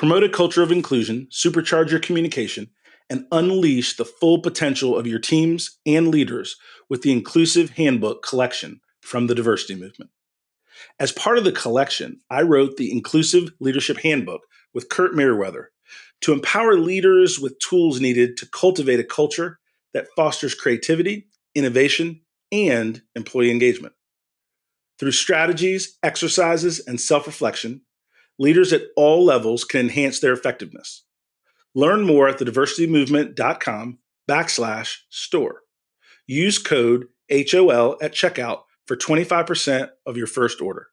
Promote a culture of inclusion, supercharge your communication, and unleash the full potential of your teams and leaders with the Inclusive Handbook collection from the Diversity Movement. As part of the collection, I wrote the Inclusive Leadership Handbook with Kurt Merriweather to empower leaders with tools needed to cultivate a culture that fosters creativity, innovation, and employee engagement. Through strategies, exercises, and self-reflection, leaders at all levels can enhance their effectiveness. Learn more at thediversitymovement.com/store. Use code HOL at checkout for 25% of your first order.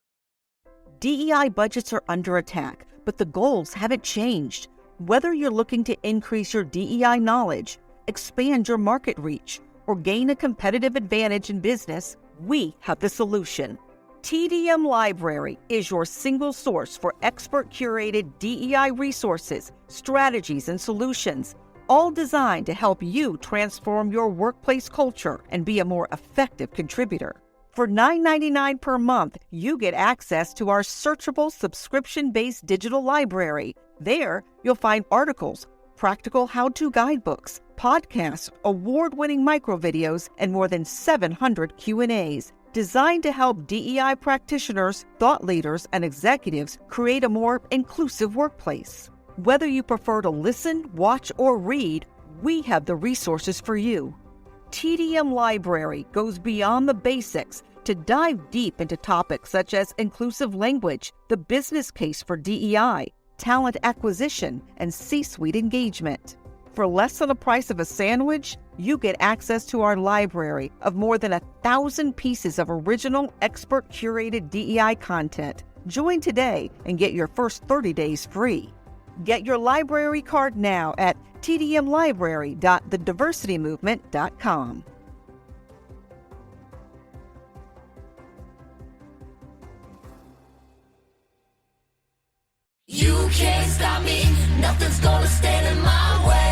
DEI budgets are under attack, but the goals haven't changed. Whether you're looking to increase your DEI knowledge, expand your market reach, or gain a competitive advantage in business, we have the solution. TDM Library is your single source for expert-curated DEI resources, strategies, and solutions, all designed to help you transform your workplace culture and be a more effective contributor. For $9.99 per month, you get access to our searchable subscription-based digital library. There, you'll find articles, practical how-to guidebooks, podcasts, award-winning microvideos, and more than 700 Q&As, designed to help DEI practitioners, thought leaders, and executives create a more inclusive workplace. Whether you prefer to listen, watch, or read, we have the resources for you. TDM Library goes beyond the basics to dive deep into topics such as inclusive language, the business case for DEI, talent acquisition, and C-suite engagement. For less than the price of a sandwich, you get access to our library of more than 1,000 pieces of original, expert-curated DEI content. Join today and get your first 30 days free. Get your library card now at tdmlibrary.thediversitymovement.com. You can't stop me, nothing's gonna stand in my way.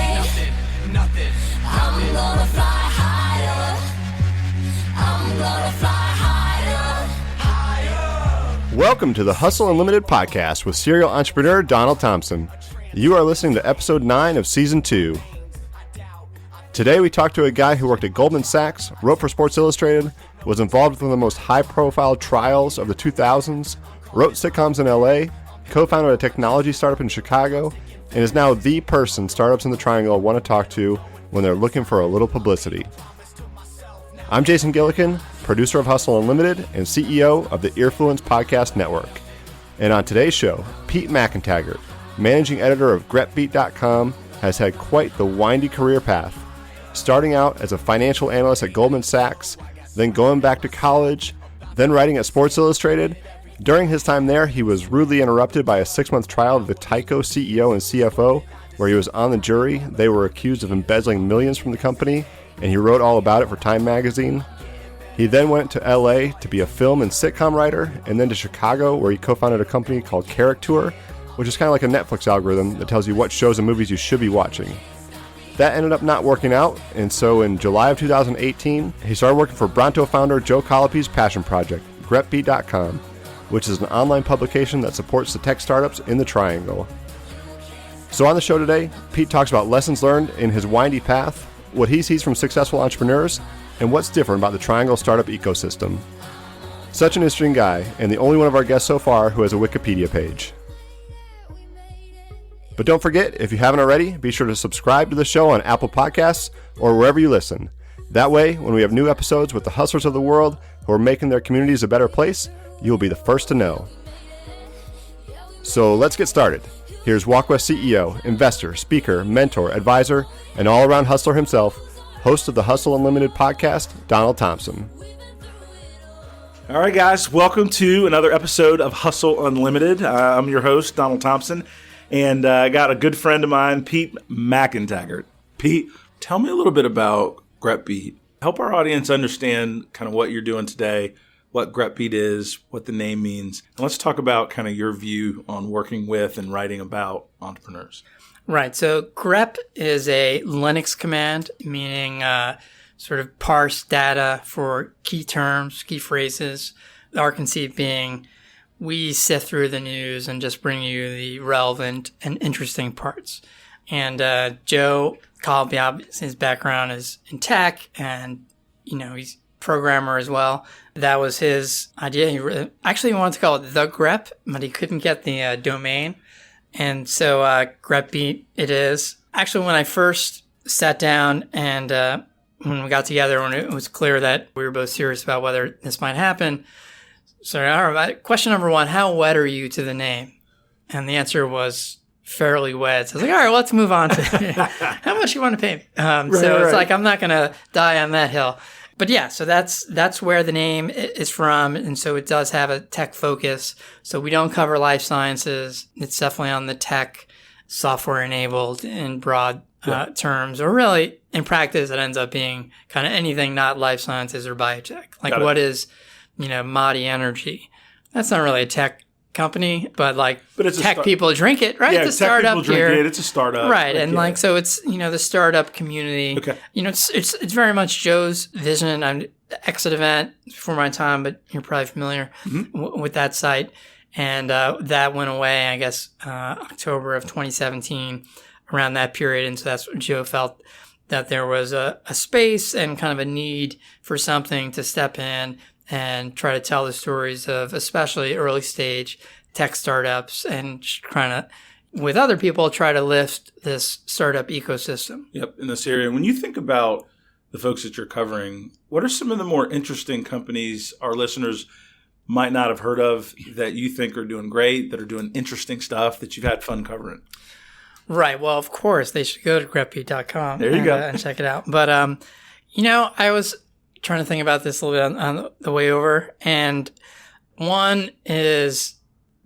Nothing. I'm gonna fly higher. I'm gonna fly higher. Welcome to the Hustle Unlimited podcast with serial entrepreneur Donald Thompson. You are listening to episode 9 of season 2. Today we talk to a guy who worked at Goldman Sachs, wrote for Sports Illustrated, was involved with one of the most high-profile trials of the 2000s, wrote sitcoms in LA, co-founded a technology startup in Chicago, and is now the person startups in the Triangle want to talk to when they're looking for a little publicity. I'm Jason Gillikin, producer of Hustle Unlimited and CEO of the Earfluence Podcast Network. And on today's show, Pete McEntegart, managing editor of GretBeat.com, has had quite the windy career path, starting out as a financial analyst at Goldman Sachs, then going back to college, then writing at Sports Illustrated. During his time there, he was rudely interrupted by a 6-month trial of the Tyco CEO and CFO, where he was on the jury. They were accused of embezzling millions from the company, and he wrote all about it for Time magazine. He then went to LA to be a film and sitcom writer, and then to Chicago, where he co-founded a company called Character, which is kind of like a Netflix algorithm that tells you what shows and movies you should be watching. That ended up not working out, and so in July of 2018, he started working for Bronto founder Joe Colopy's passion project, GretBeat.com, which is an online publication that supports the tech startups in the Triangle. So on the show today, Pete talks about lessons learned in his windy path, what he sees from successful entrepreneurs, and what's different about the Triangle startup ecosystem. Such an interesting guy, and the only one of our guests so far who has a Wikipedia page. But don't forget, if you haven't already, be sure to subscribe to the show on Apple Podcasts or wherever you listen. That way, when we have new episodes with the hustlers of the world who are making their communities a better place, you'll be the first to know. So let's get started. Here's WalkWest CEO, investor, speaker, mentor, advisor, and all-around hustler himself, host of the Hustle Unlimited podcast, Donald Thompson. All right, guys, welcome to another episode of Hustle Unlimited. I'm your host, Donald Thompson, and I got a good friend of mine, Pete McEntegart. Pete, tell me a little bit about GretBeat. Help our audience understand kind of what you're doing today, what GretBeat is, what the name means. And let's talk about kind of your view on working with and writing about entrepreneurs. Right. So grep is a Linux command, meaning sort of parse data for key terms, key phrases. Our conceit being we sift through the news and just bring you the relevant and interesting parts. And Joe Colby, his background is in tech, and he's a programmer as well. That was his idea. He actually wanted to call it the grep, but he couldn't get the domain, and so grepbeat it is. Actually, when I first sat down and when we got together, when it was clear that we were both serious about whether this might happen. So, all right, question number one, how wed are you to the name? And the answer was fairly wed. So I was like, all right, well, let's move on to how much you want to pay me. It's like, I'm not going to die on that hill. But yeah, so that's where the name is from. And so it does have a tech focus. So we don't cover life sciences. It's definitely on the tech, software enabled in broad terms, or really in practice, it ends up being kind of anything not life sciences or biotech. Like what is, Madi Energy? That's not really a tech company, but it's tech people drink it, right? Yeah, it's a startup people drink it. It's a startup, right? And so it's the startup community. Okay, it's very much Joe's vision. I'm exit event before my time, but you're probably familiar with that site. And that went away, I guess, October of 2017, around that period. And so that's what Joe felt, that there was a space and kind of a need for something to step in and try to tell the stories of especially early stage tech startups and trying to, with other people, try to lift this startup ecosystem. Yep, in this area. When you think about the folks that you're covering, what are some of the more interesting companies our listeners might not have heard of that you think are doing great, that are doing interesting stuff that you've had fun covering? Right. Well, of course, they should go to grepbeat.com. There you go. And check it out. But, I was trying to think about this a little bit on the way over. And one is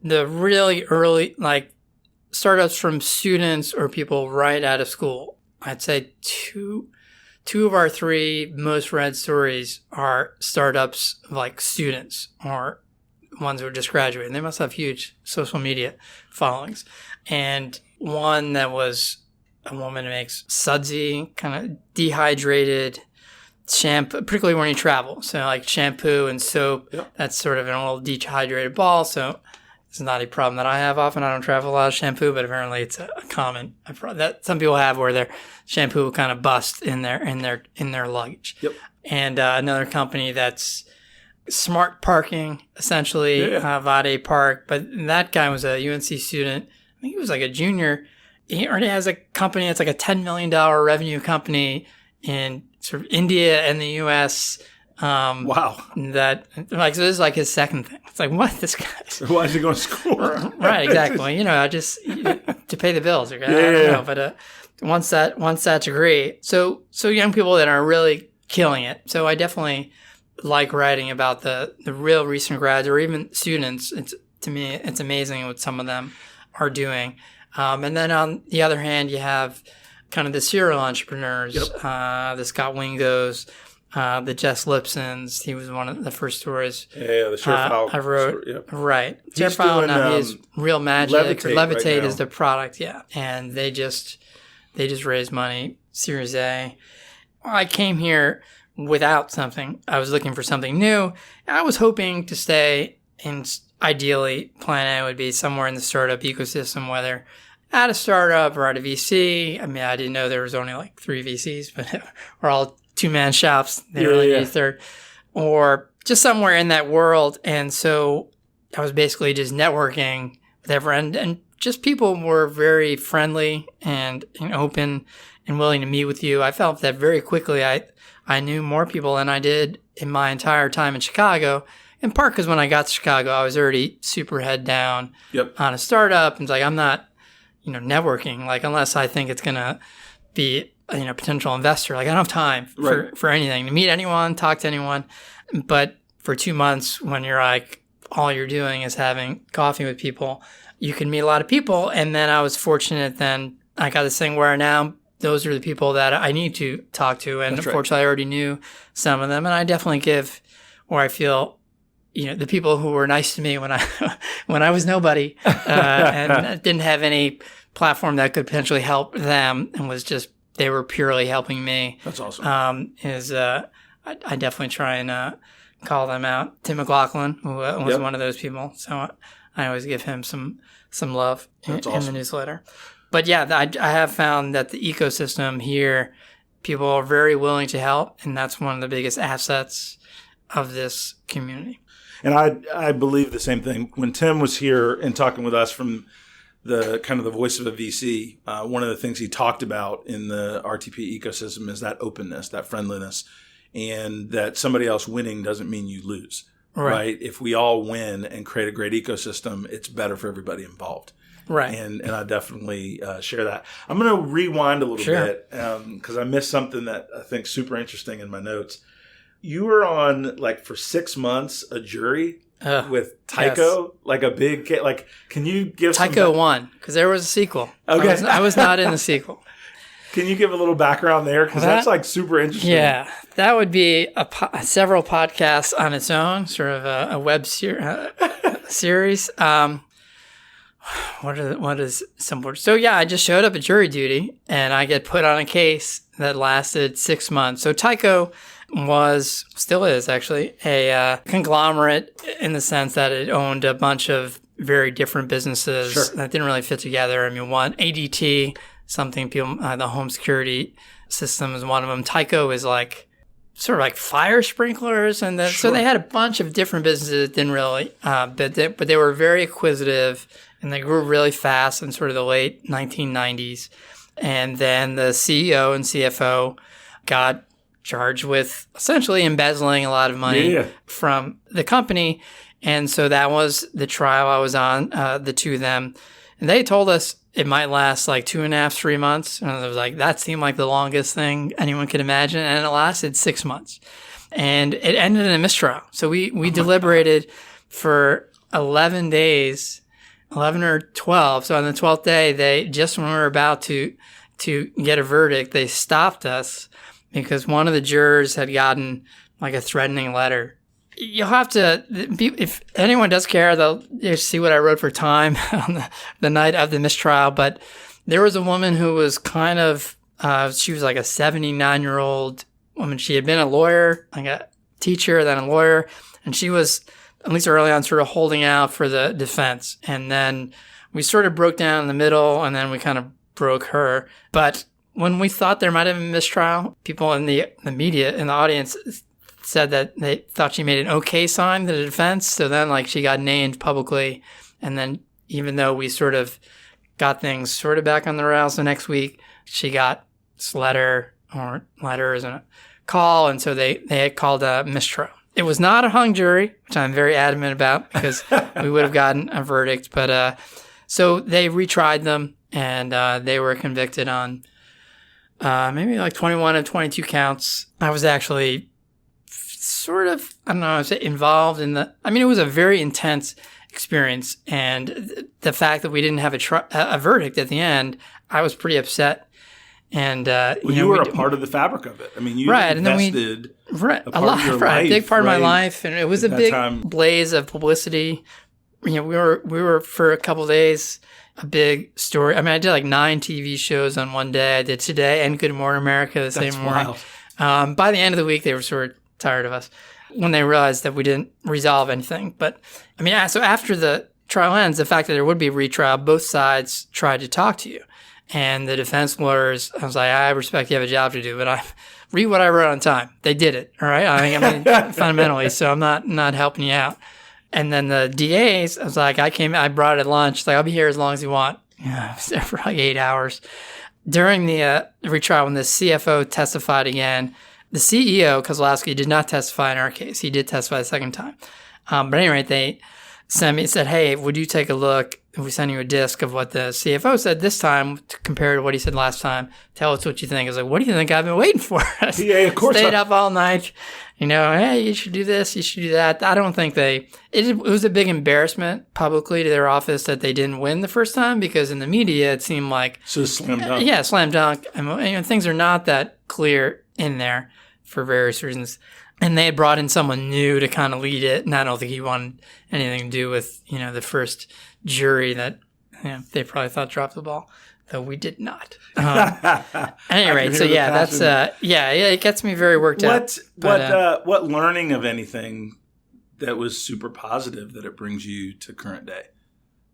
the really early, startups from students or people right out of school. I'd say two of our three most read stories are startups like students or ones who are just graduating. They must have huge social media followings. And one that was a woman who makes sudsy, kind of dehydrated shampoo, particularly when you travel. So like shampoo and soap, that's sort of an old dehydrated ball. So it's not a problem that I have often. I don't travel a lot of shampoo, but apparently it's a common that some people have where their shampoo will kind of bust in their luggage. Yep. And another company that's smart parking, essentially, Vade Park. But that guy was a UNC student. I think he was like a junior. He already has a company that's like a $10 million revenue company in sort of India and the U.S. Wow. So this is like his second thing. It's like, what? This guy? Why is he going to school? Right, exactly. I just to pay the bills. Okay? I don't know. But once that degree, so young people that are really killing it. So I definitely like writing about the real recent grads or even students. To me, it's amazing what some of them are doing. And then on the other hand, you have kind of the serial entrepreneurs, the Scott Wingos, the Jess Lipsons. He was one of the first stories. Yeah, the Surefile. I wrote. Yep. Right. He's Surefile, doing, now he's Real Magic. Levitate is the product, and they just raised money, Series A. I came here without something. I was looking for something new. I was hoping to stay in, ideally, plan A would be somewhere in the startup ecosystem, whether at a startup or at a VC. I mean, I didn't know there was only like 3 VCs, but we're all two-man shops. They really need a third. Or just somewhere in that world. And so I was basically just networking with everyone. And just people were very friendly and open and willing to meet with you. I felt that very quickly I knew more people than I did in my entire time in Chicago. In part because when I got to Chicago, I was already super head down on a startup. And it's like, I'm not, networking, like, unless I think it's going to be, potential investor. Like, I don't have time for anything, to meet anyone, talk to anyone. But for 2 months, when you're like, all you're doing is having coffee with people, you can meet a lot of people. And then I was fortunate, then I got this thing where now those are the people that I need to talk to. And unfortunately, I already knew some of them. And I definitely give where I feel, the people who were nice to me when I was nobody and didn't have any platform that could potentially help them and was just, they were purely helping me. That's awesome. I definitely try and call them out. Tim McLaughlin who was Yep. one of those people. So I always give him some love in awesome. the newsletter. But yeah, I have found that the ecosystem here, people are very willing to help, and that's one of the biggest assets of this community. And I believe the same thing. When Tim was here and talking with us from the kind of the voice of a VC, one of the things he talked about in the RTP ecosystem is that openness, that friendliness, and that somebody else winning doesn't mean you lose, right? If we all win and create a great ecosystem, it's better for everybody involved. Right. And I definitely share that. I'm going to rewind a little bit because I missed something that I think is super interesting in my notes. You were on, like, for 6 months, a jury with Tycho, yes. like a big, like, can you give Tycho won because there was a sequel. Okay. I was not in the sequel. Can you give a little background there? Because that's, like, super interesting. Yeah, that would be several podcasts on its own, sort of a web series. What is some words? So yeah, I just showed up at jury duty and I get put on a case that lasted 6 months. So Tycho still is actually a conglomerate in the sense that it owned a bunch of very different businesses that didn't really fit together. I mean, one ADT, something people, the home security system is one of them. Tycho is like sort of like fire sprinklers, and so they had a bunch of different businesses that didn't really, but they were very acquisitive. And they grew really fast in sort of the late 1990s. And then the CEO and CFO got charged with essentially embezzling a lot of money from the company. And so that was the trial I was on, the two of them. And they told us it might last like 2.5, 3 months. And I was like, that seemed like the longest thing anyone could imagine. And it lasted 6 months. And it ended in a mistrial. So we deliberated for 11 days. 11 or 12. So on the 12th day, they just when we were about to get a verdict, they stopped us because one of the jurors had gotten like a threatening letter. You'll have to, if anyone does care, they'll see what I wrote for Time on the night of the mistrial. But there was a woman who was kind of, she was like a 79-year-old woman. She had been a lawyer, like a teacher, then a lawyer, and she was, at least early on, sort of holding out for the defense. And then we sort of broke down in the middle, and then we kind of broke her. But when we thought there might have been a mistrial, people in the media, in the audience, said that they thought she made an okay sign to the defense. So then, like, she got named publicly. And then even though we sort of got things sort of back on the rails the next week, she got this letters and a call. And so they had called a mistrial. It was not a hung jury, which I'm very adamant about because we would have gotten a verdict. But so they retried them, and they were convicted on maybe like 21 of 22 counts. I was actually sort of, I don't know, I was involved in it was a very intense experience. And the fact that we didn't have a verdict at the end, I was pretty upset. And you were a part of the fabric of it. I mean, you invested a big part of my life, and it was a big blaze of publicity. You know, we were for a couple of days a big story. I mean, I did like 9 TV shows on one day. I did Today and Good Morning America the same morning. By the end of the week, they were sort of tired of us when they realized that we didn't resolve anything. But I mean, so after the trial ends, the fact that there would be a retrial, both sides tried to talk to you. And the defense lawyers, I was like, I respect you have a job to do, but I read what I wrote on Time. They did it, all right? I mean, fundamentally, so I'm not helping you out. And then the DAs, I was like, I brought it at lunch. Like, I'll be here as long as you want. Yeah, I was there for like 8 hours. During the retrial, when the CFO testified again, the CEO, Kozlowski, did not testify in our case. He did testify the second time. But anyway, they said, hey, would you take a look if we send you a disc of what the CFO said this time to compare to what he said last time? Tell us what you think. I was like, what do you think I've been waiting for? Yeah, of course. Stayed up all night. You know, hey, you should do this, you should do that. I don't think it was a big embarrassment publicly to their office that they didn't win the first time because in the media it seemed like. So slam dunk. Yeah, slam dunk. And things are not that clear in there for various reasons. And they had brought in someone new to kind of lead it, and I don't think he wanted anything to do with, the first jury that Yeah, they probably thought drop the ball, though we did not. At any rate, so yeah, that's it gets me very worked up. What learning of anything that was super positive that it brings you to current day?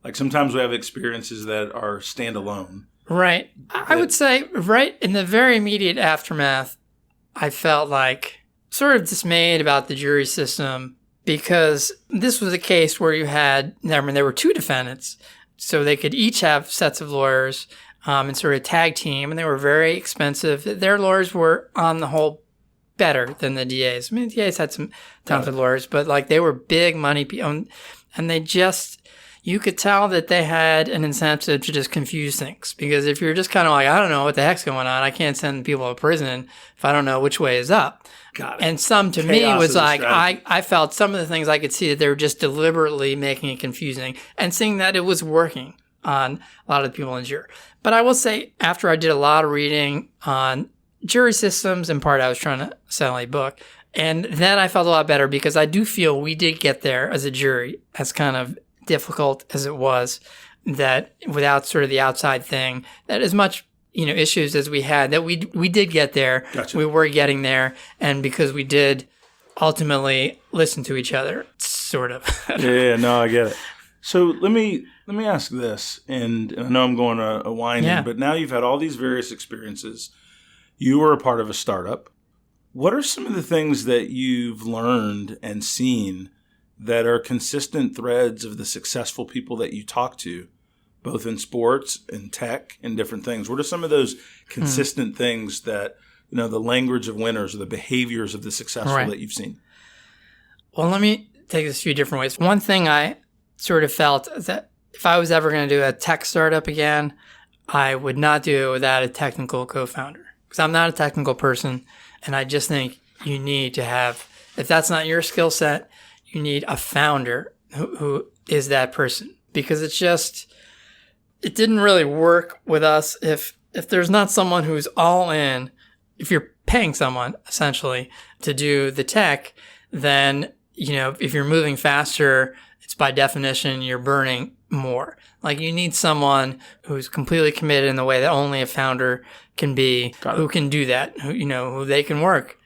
Like sometimes we have experiences that are standalone. Right. I would say right in the very immediate aftermath, I felt like sort of dismayed about the jury system because this was a case where there were two defendants, so they could each have sets of lawyers and sort of tag team, and they were very expensive. Their lawyers were on the whole better than the DAs. I mean, the DAs had some talented lawyers, but like they were big money people, and they just, you could tell that they had an incentive to just confuse things. Because if you're just kind of like, I don't know what the heck's going on, I can't send people to prison if I don't know which way is up. Got it. And some to me was like, I felt some of the things I could see that they were just deliberately making it confusing and seeing that it was working on a lot of the people in the jury. But I will say, after I did a lot of reading on jury systems, in part I was trying to sell a book, and then I felt a lot better because I do feel we did get there as a jury, as kind of difficult as it was, that without sort of the outside thing, that as much issues as we had, that we did get there. Gotcha. We were getting there, and because we did ultimately listen to each other, sort of. No, I get it. So let me ask this, and I know I'm going a winding, but now you've had all these various experiences. You were a part of a startup. What are some of the things that you've learned and seen that are consistent threads of the successful people that you talk to, both in sports and tech and different things? What are some of those consistent things that, the language of winners or the behaviors of the successful that you've seen? Well, let me take this a few different ways. One thing I sort of felt that if I was ever going to do a tech startup again, I would not do it without a technical co-founder, because I'm not a technical person. And I just think you need to have, if that's not your skill set, you need a founder who is that person, because it didn't really work with us if there's not someone who's all in. If you're paying someone essentially to do the tech, then, if you're moving faster, it's by definition, you're burning more. Like you need someone who's completely committed in the way that only a founder can be, who can do that, who they can work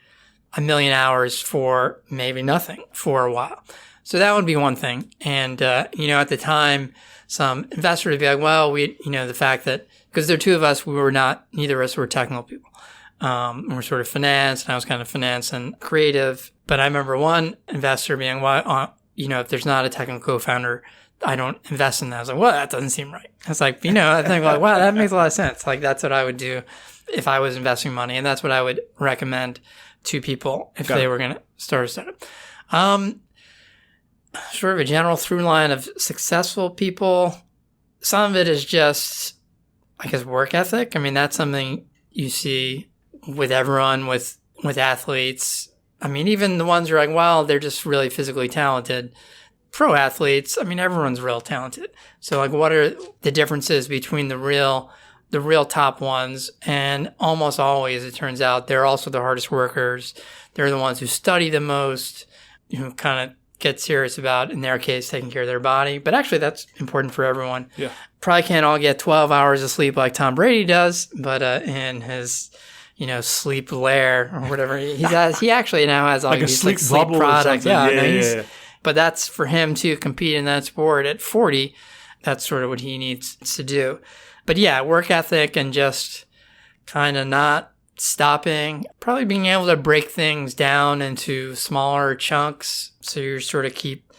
1 million hours for maybe nothing for a while. So that would be one thing. And, at the time, some investors would be like, well, the fact that, because there are two of us, neither of us were technical people. We're sort of finance, and I was kind of finance and creative. But I remember one investor being, well, if there's not a technical co-founder, I don't invest in that. I was like, well, that doesn't seem right. I was like, I think like, wow, that makes a lot of sense. Like that's what I would do if I was investing money. And that's what I would recommend to people if they were going to start a startup. Sort of a general through line of successful people. Some of it is just, I guess, work ethic. I mean, that's something you see with everyone, with athletes. I mean, even the ones who are like, well, they're just really physically talented. Pro athletes, I mean, everyone's real talented. So like, what are the differences between the real top ones? And almost always, it turns out, they're also the hardest workers. They're the ones who study the most, who kind of get serious about, in their case, taking care of their body. But actually, that's important for everyone. Yeah. Probably can't all get 12 hours of sleep like Tom Brady does, but in his sleep lair or whatever he actually now has all like these sleep bubble products. Yeah. But that's for him to compete in that sport at 40. That's sort of what he needs to do. But yeah, work ethic and just kind of not stopping. Probably being able to break things down into smaller chunks so you sort of keep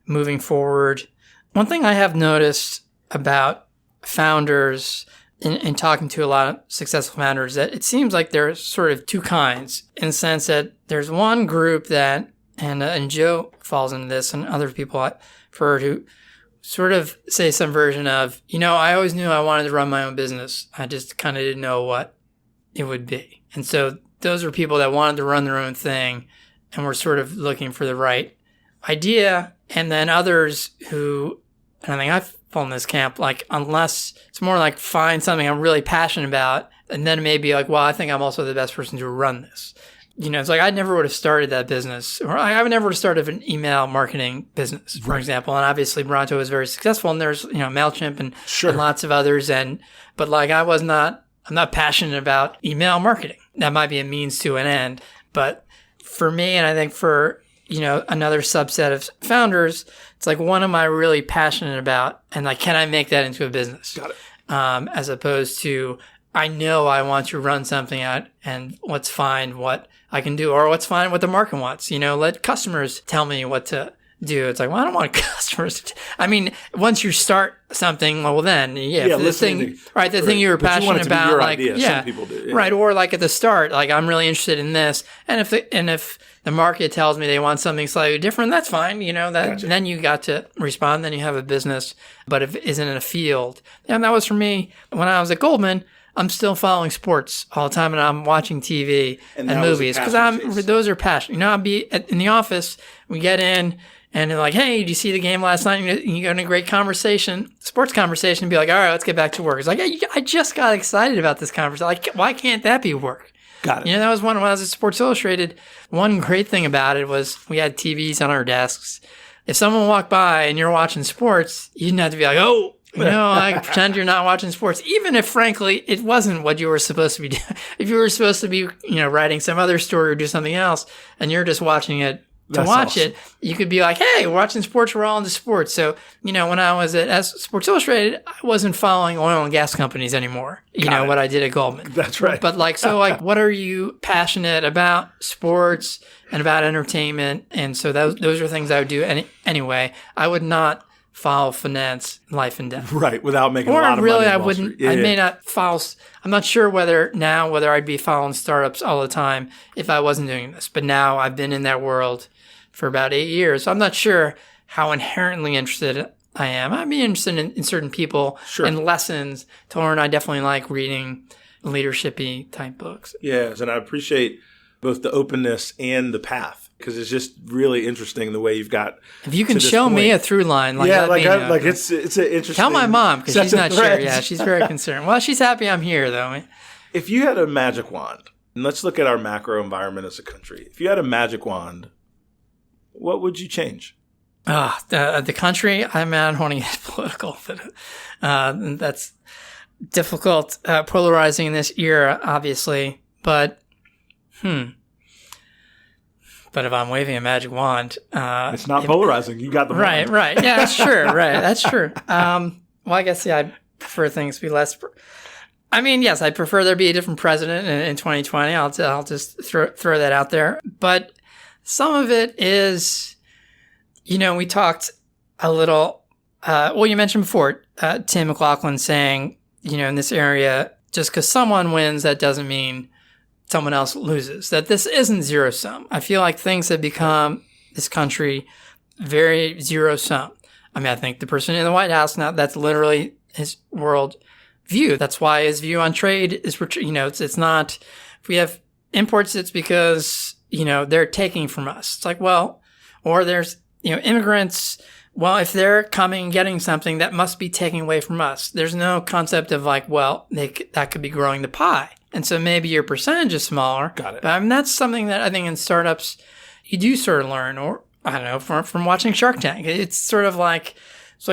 moving forward. One thing I have noticed about founders in talking to a lot of successful founders, that it seems like there's sort of two kinds, in the sense that there's one group that, and Joe falls into this, and other people I've heard who sort of say some version of, I always knew I wanted to run my own business. I just kind of didn't know what it would be. And so those are people that wanted to run their own thing and were sort of looking for the right idea. And then others who, and I think I've fallen in this camp, like, unless it's more like find something I'm really passionate about, and then maybe like, well, I think I'm also the best person to run this. it's like I never would have started that business, or I would never would have started an email marketing business, for example. And obviously Bronto is very successful, and there's, MailChimp and lots of others. But like I'm not passionate about email marketing. That might be a means to an end. But for me, and I think for, another subset of founders, it's like, what am I really passionate about? And like, can I make that into a business? Got it. As opposed to, I know I want to run something out, and let's find what I can do, or let's find what the market wants. Let customers tell me what to do. It's like, well, I don't want customers once you start something, well then, the thing you were passionate about, like, Some people do. Yeah. Right. Or like at the start, like, I'm really interested in this. And if the market tells me they want something slightly different, that's fine. Gotcha. Then you got to respond, then you have a business. But if it isn't in a field, and that was for me when I was at Goldman. I'm still following sports all the time, and I'm watching TV and movies because those are passion. I'll be in the office. We get in, and they're like, "Hey, did you see the game last night?" And you go in a great conversation, sports conversation, and be like, "All right, let's get back to work." It's like, I just got excited about this conversation. Like, why can't that be work? Got it. That was when I was at Sports Illustrated. One great thing about it was we had TVs on our desks. If someone walked by and you're watching sports, you didn't have to be like, "Oh." I pretend you're not watching sports, even if, frankly, it wasn't what you were supposed to be doing. If you were supposed to be, writing some other story or do something else, and you're just watching it to watch it, you could be like, hey, we're watching sports, we're all into sports. So, when I was at Sports Illustrated, I wasn't following oil and gas companies anymore, what I did at Goldman. That's right. But what are you passionate about? Sports and about entertainment. And so those are things I would do anyway. I would not follow finance, life and death. Right, without making a lot of money. Or really, I wouldn't. I may not follow. I'm not sure whether I'd be following startups all the time if I wasn't doing this. But now I've been in that world for about 8 years. So I'm not sure how inherently interested I am. I'd be interested in certain people and lessons to learn. I definitely like reading leadership-y type books. Yes, and I appreciate both the openness and the path. Because it's just really interesting the way you've got. If you can show me a through line, it's an interesting. Tell my mom because she's not sure. Yeah, she's very concerned. Well, she's happy I'm here though. If you had a magic wand, and let's look at our macro environment as a country. If you had a magic wand, what would you change? The country. I don't want to get political, but that's difficult, polarizing in this era, obviously. But But if I'm waving a magic wand, it's not polarizing. You got the wand. Right. Yeah, that's true. Right, that's true. Well, I guess I prefer things to be less. Yes, I prefer there be a different president in 2020. I'll just throw that out there. But some of it is, we talked a little. You mentioned before Tim McLaughlin saying, in this area, just because someone wins, that doesn't mean someone else loses, that this isn't zero sum. I feel like things have become, this country, very zero sum. I think the person in the White House now, that's literally his world view. That's why his view on trade is, it's not, if we have imports, it's because, they're taking from us. It's like, well, or there's, immigrants, well, if they're coming and getting something, that must be taking away from us. There's no concept of like, well, that could be growing the pie. And so maybe your percentage is smaller. Got it. But that's something that I think in startups you do sort of learn, or I don't know, from watching Shark Tank. It's sort of like,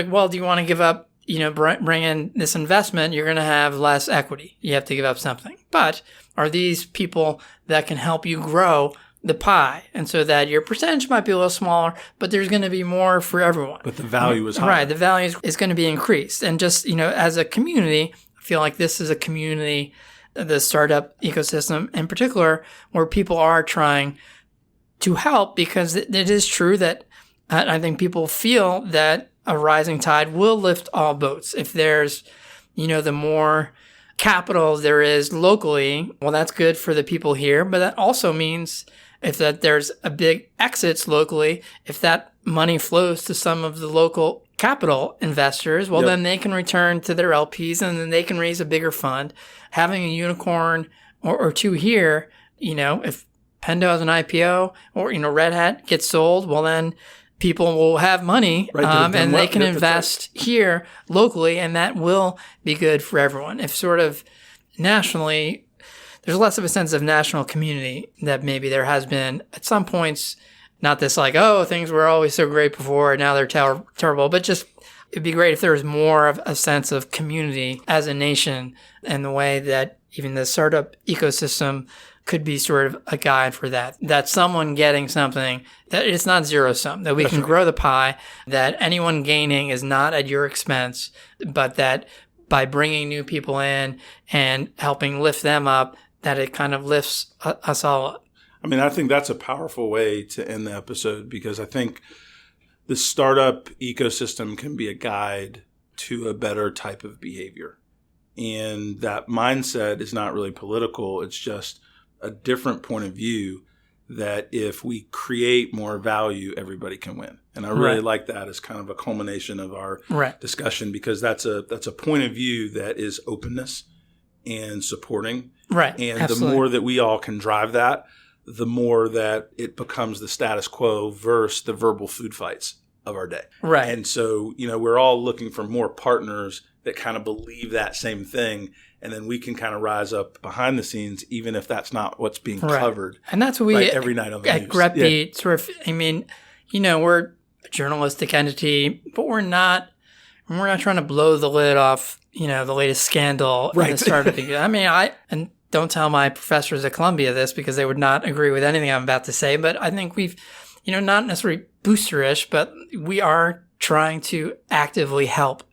well, do you want to give up, bring in this investment? You're going to have less equity. You have to give up something. But are these people that can help you grow the pie? And so that your percentage might be a little smaller, but there's going to be more for everyone. But the value is higher. Right. The value is going to be increased. And just, as a community, I feel like this is a community, the startup ecosystem in particular, where people are trying to help, because it is true that I think people feel that a rising tide will lift all boats. If there's, the more capital there is locally, well, that's good for the people here. But that also means if there's a big exits locally, if that money flows to some of the local capital investors, well, then they can return to their LPs and then they can raise a bigger fund. Having a unicorn or two here, if Pendo has an IPO or, Red Hat gets sold, well, then people will have money and they can invest here locally, and that will be good for everyone. If sort of nationally there's less of a sense of national community that maybe there has been at some points. Not this like, oh, things were always so great before and now they're terrible, but just it'd be great if there was more of a sense of community as a nation, and the way that even the startup ecosystem could be sort of a guide for that. That someone getting something, that it's not zero sum, that we can grow the pie, that anyone gaining is not at your expense, but that by bringing new people in and helping lift them up, that it kind of lifts us all up. I mean, I think that's a powerful way to end the episode, because I think the startup ecosystem can be a guide to a better type of behavior. And that mindset is not really political. It's just a different point of view that if we create more value, everybody can win. And I really like that as kind of a culmination of our discussion, because that's a point of view that is openness and supporting. Right. And Absolutely. The more that we all can drive that, the more that it becomes the status quo versus the verbal food fights of our day. Right. And so, we're all looking for more partners that kind of believe that same thing. And then we can kind of rise up behind the scenes, even if that's not what's being covered. And that's what we every night on the news. At GrepBeat sort of, I mean, we're a journalistic entity, but we're not trying to blow the lid off, the latest scandal in the startup. I mean, and don't tell my professors at Columbia this, because they would not agree with anything I'm about to say, but I think we've, not necessarily boosterish, but we are trying to actively help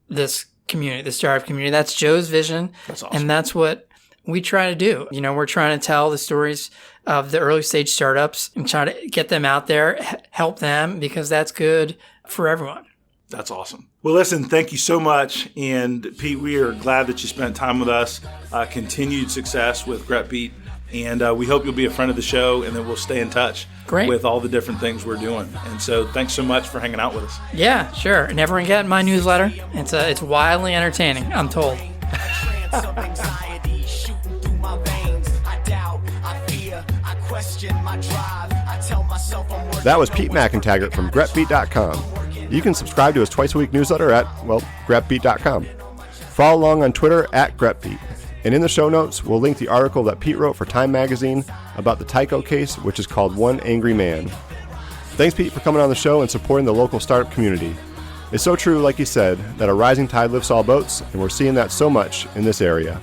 this community, the startup community. That's Joe's vision. That's awesome. And that's what we try to do. We're trying to tell the stories of the early stage startups and try to get them out there, help them, because that's good for everyone. That's awesome. Well, listen, thank you so much. And Pete, we are glad that you spent time with us. Continued success with GrepBeat. And we hope you'll be a friend of the show, and then we'll stay in touch with all the different things we're doing. And so thanks so much for hanging out with us. Yeah, sure. And everyone get my newsletter. It's wildly entertaining, I'm told. That was Pete McEntegart from GrepBeat.com. You can subscribe to his twice-a-week newsletter at, GrepBeat.com. Follow along on Twitter at GrepBeat. And in the show notes, we'll link the article that Pete wrote for Time Magazine about the Tyco case, which is called One Angry Man. Thanks, Pete, for coming on the show and supporting the local startup community. It's so true, like he said, that a rising tide lifts all boats, and we're seeing that so much in this area.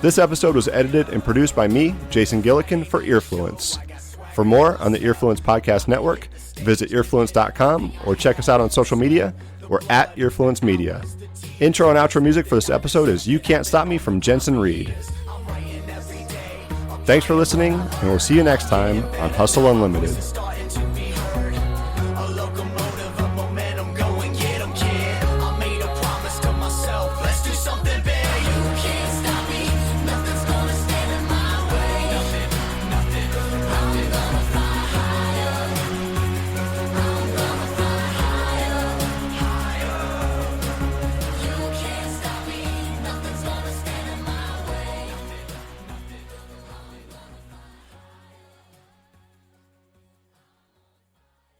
This episode was edited and produced by me, Jason Gillikin, for Earfluence. For more on the Earfluence Podcast Network, visit earfluence.com or check us out on social media. We're at Earfluence Media. Intro and outro music for this episode is You Can't Stop Me from Jensen Reed. Thanks for listening, and we'll see you next time on Hustle Unlimited.